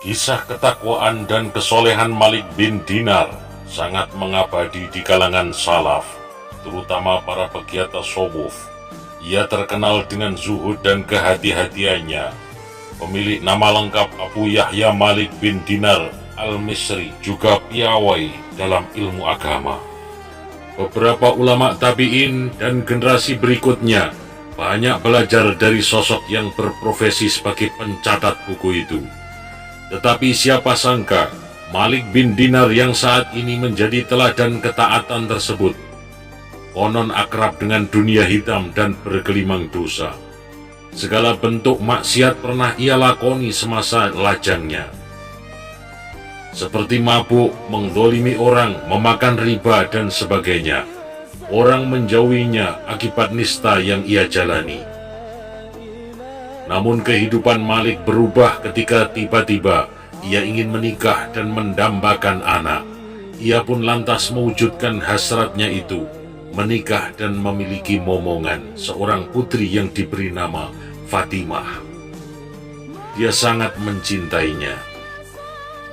Kisah ketakwaan dan kesolehan Malik bin Dinar sangat mengabadi di kalangan salaf, terutama para pegiat tasawuf. Ia terkenal dengan zuhud dan kehati-hatiannya. Pemilik nama lengkap Abu Yahya Malik bin Dinar al-Misri, juga piawai dalam ilmu agama. Beberapa ulama tabi'in dan generasi berikutnya banyak belajar dari sosok yang berprofesi sebagai pencatat buku itu. Tetapi siapa sangka Malik bin Dinar yang saat ini menjadi teladan ketaatan tersebut konon akrab dengan dunia hitam dan bergelimang dosa. Segala bentuk maksiat pernah ia lakoni semasa lajangnya, seperti mabuk, mendolimi orang, memakan riba, dan sebagainya. Orang menjauhinya akibat nista yang ia jalani. Namun kehidupan Malik berubah ketika tiba-tiba ia ingin menikah dan mendambakan anak. Ia pun lantas mewujudkan hasratnya itu, menikah dan memiliki momongan, seorang putri yang diberi nama Fatimah. Dia sangat mencintainya.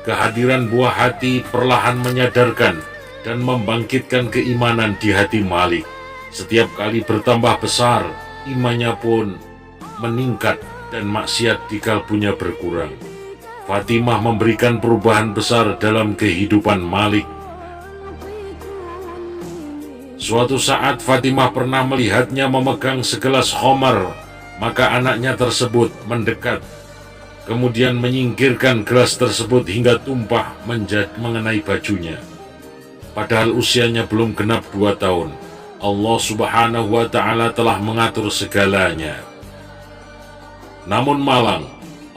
Kehadiran buah hati perlahan menyadarkan dan membangkitkan keimanan di hati Malik. Setiap kali bertambah besar, imannya pun meningkat dan maksiat di kalbunya berkurang. Fatimah memberikan perubahan besar dalam kehidupan Malik. Suatu saat Fatimah pernah melihatnya memegang segelas khamar, maka anaknya tersebut mendekat, kemudian menyingkirkan gelas tersebut hingga tumpah mengenai bajunya. Padahal usianya belum genap 2 tahun. Allah Subhanahu wa Ta'ala telah mengatur segalanya. Namun malang,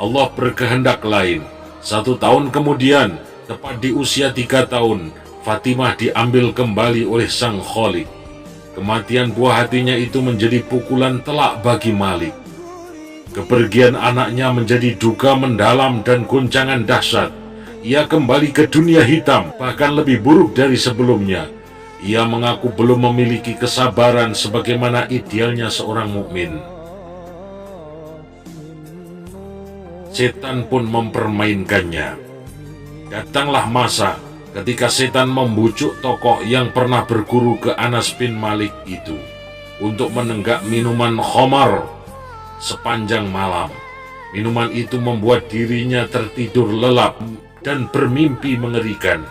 Allah berkehendak lain. 1 tahun kemudian, tepat di usia 3 tahun, Fatimah diambil kembali oleh Sang Khalik. Kematian buah hatinya itu menjadi pukulan telak bagi Malik. Kepergian anaknya menjadi duka mendalam dan goncangan dahsyat. Ia kembali ke dunia hitam, bahkan lebih buruk dari sebelumnya. Ia mengaku belum memiliki kesabaran sebagaimana idealnya seorang mukmin. Setan pun mempermainkannya. Datanglah masa ketika setan membujuk tokoh yang pernah berguru ke Anas bin Malik itu untuk menenggak minuman khamar sepanjang malam. Minuman itu membuat dirinya tertidur lelap dan bermimpi mengerikan.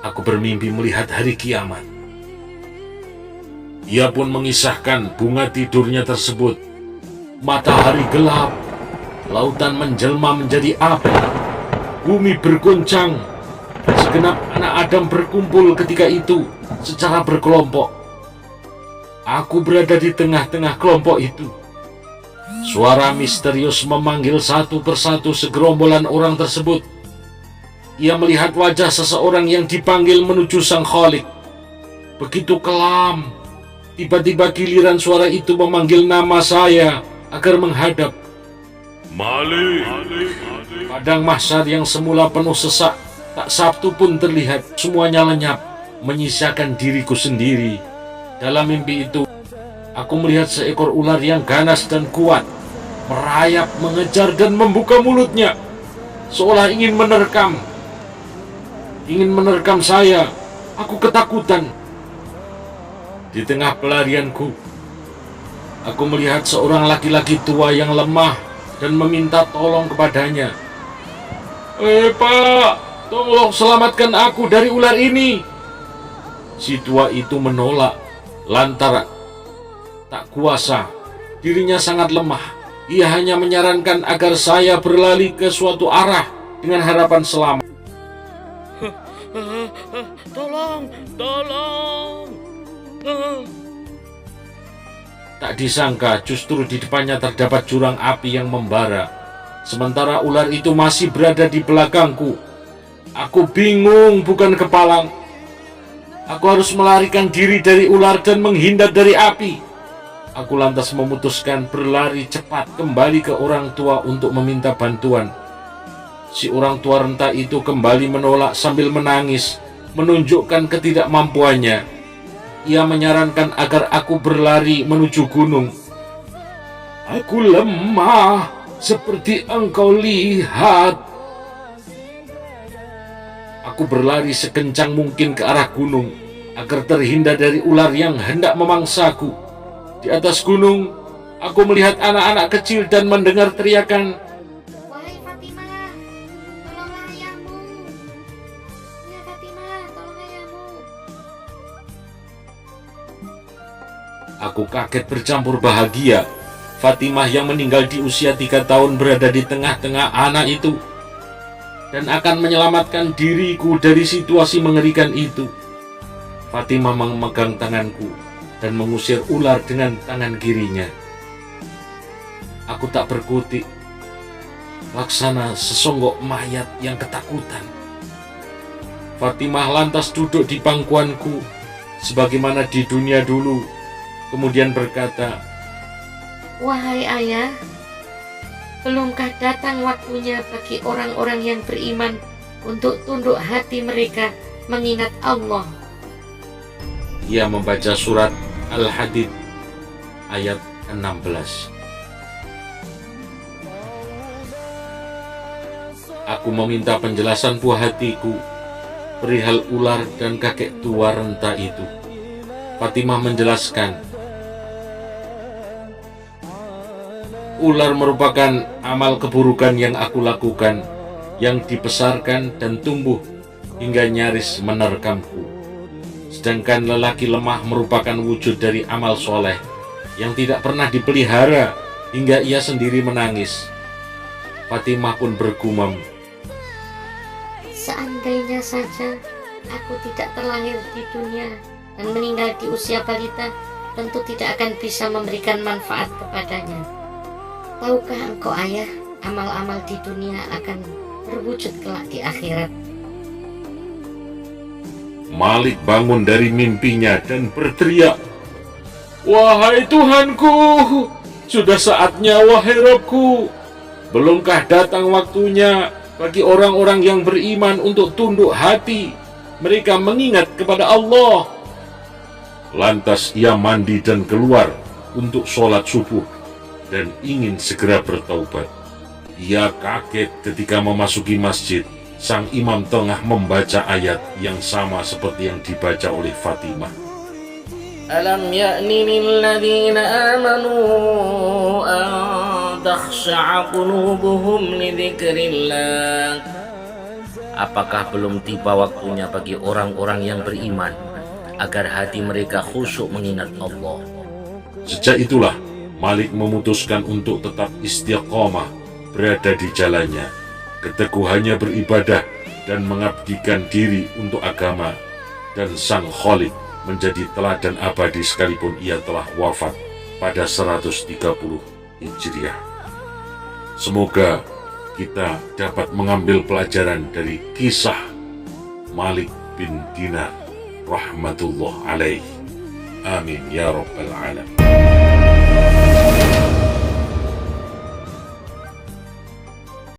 Aku bermimpi melihat hari kiamat. Ia pun mengisahkan bunga tidurnya tersebut. Matahari gelap, lautan menjelma menjadi api, bumi bergoncang. Segenap anak Adam berkumpul ketika itu secara berkelompok. Aku berada di tengah-tengah kelompok itu. Suara misterius memanggil satu persatu segerombolan orang tersebut. Ia melihat wajah seseorang yang dipanggil menuju Sang Khalik. Begitu kelam, tiba-tiba giliran suara itu memanggil nama saya agar menghadap. Malik. Padang mahsyar yang semula penuh sesak, tak satu pun terlihat. Semuanya lenyap, menyisakan diriku sendiri. Dalam mimpi itu, aku melihat seekor ular yang ganas dan kuat, merayap, mengejar dan membuka mulutnya, seolah ingin menerkam saya. Aku ketakutan. Di tengah pelarianku, aku melihat seorang laki-laki tua yang lemah dan meminta tolong kepadanya. Pak, tolong selamatkan aku dari ular ini. Si tua itu menolak, lantaran tak kuasa, dirinya sangat lemah. Ia hanya menyarankan agar saya berlari ke suatu arah dengan harapan selamat. Tolong. Tak disangka justru di depannya terdapat jurang api yang membara. Sementara ular itu masih berada di belakangku. Aku bingung bukan kepalang. Aku harus melarikan diri dari ular dan menghindar dari api. Aku lantas memutuskan berlari cepat kembali ke orang tua untuk meminta bantuan. Si orang tua renta itu kembali menolak sambil menangis, menunjukkan ketidakmampuannya. Ia menyarankan agar aku berlari menuju gunung. Aku lemah, seperti engkau lihat. Aku berlari sekencang mungkin ke arah gunung agar terhindar dari ular yang hendak memangsaku. Di atas gunung, aku melihat anak-anak kecil dan mendengar teriakan, Wahai Fatimah, tolonglah ayahmu. Ya Fatimah, tolong ayahmu. Aku kaget bercampur bahagia. Fatimah yang meninggal di usia 3 tahun berada di tengah-tengah anak itu dan akan menyelamatkan diriku dari situasi mengerikan itu. Fatimah memegang tanganku dan mengusir ular dengan tangan kirinya. Aku tak berkutik, laksana sesonggok mayat yang ketakutan. Fatimah lantas duduk di pangkuanku sebagaimana di dunia dulu, kemudian berkata, Wahai ayah, belumkah datang waktunya bagi orang-orang yang beriman untuk tunduk hati mereka mengingat Allah? Ia membaca surat Al-Hadid ayat 16. Aku meminta penjelasan buah hatiku perihal ular dan kakek tua renta itu. Fatimah menjelaskan, ular merupakan amal keburukan yang aku lakukan, yang dibesarkan dan tumbuh hingga nyaris menerkamku. Sedangkan lelaki lemah merupakan wujud dari amal soleh yang tidak pernah dipelihara hingga ia sendiri menangis. Fatimah pun bergumam, Seandainya saja aku tidak terlahir di dunia dan meninggal di usia balita, tentu tidak akan bisa memberikan manfaat kepadanya. Tahukah engkau ayah, amal-amal di dunia akan berwujud kelak di akhirat? Malik bangun dari mimpinya dan berteriak, Wahai Tuhanku, sudah saatnya wahai Rabbku. Belumkah datang waktunya bagi orang-orang yang beriman untuk tunduk hati, mereka mengingat kepada Allah. Lantas ia mandi dan keluar untuk sholat subuh dan ingin segera bertaubat. Ia kaget ketika memasuki masjid. Sang imam tengah membaca ayat yang sama seperti yang dibaca oleh Fatimah. ألم يأن للذين آمنوا أن تخشع قلوبهم لذكر الله. Apakah belum tiba waktunya bagi orang-orang yang beriman agar hati mereka khusyuk mengingat Allah? Sejak itulah Malik memutuskan untuk tetap istiqomah berada di jalannya, keteguhannya beribadah dan mengabdikan diri untuk agama, dan Sang Khalik menjadi teladan abadi sekalipun ia telah wafat pada 130 Hijriah. Semoga kita dapat mengambil pelajaran dari kisah Malik bin Dinar rahmatullah alaih. Amin ya rabbal alamin.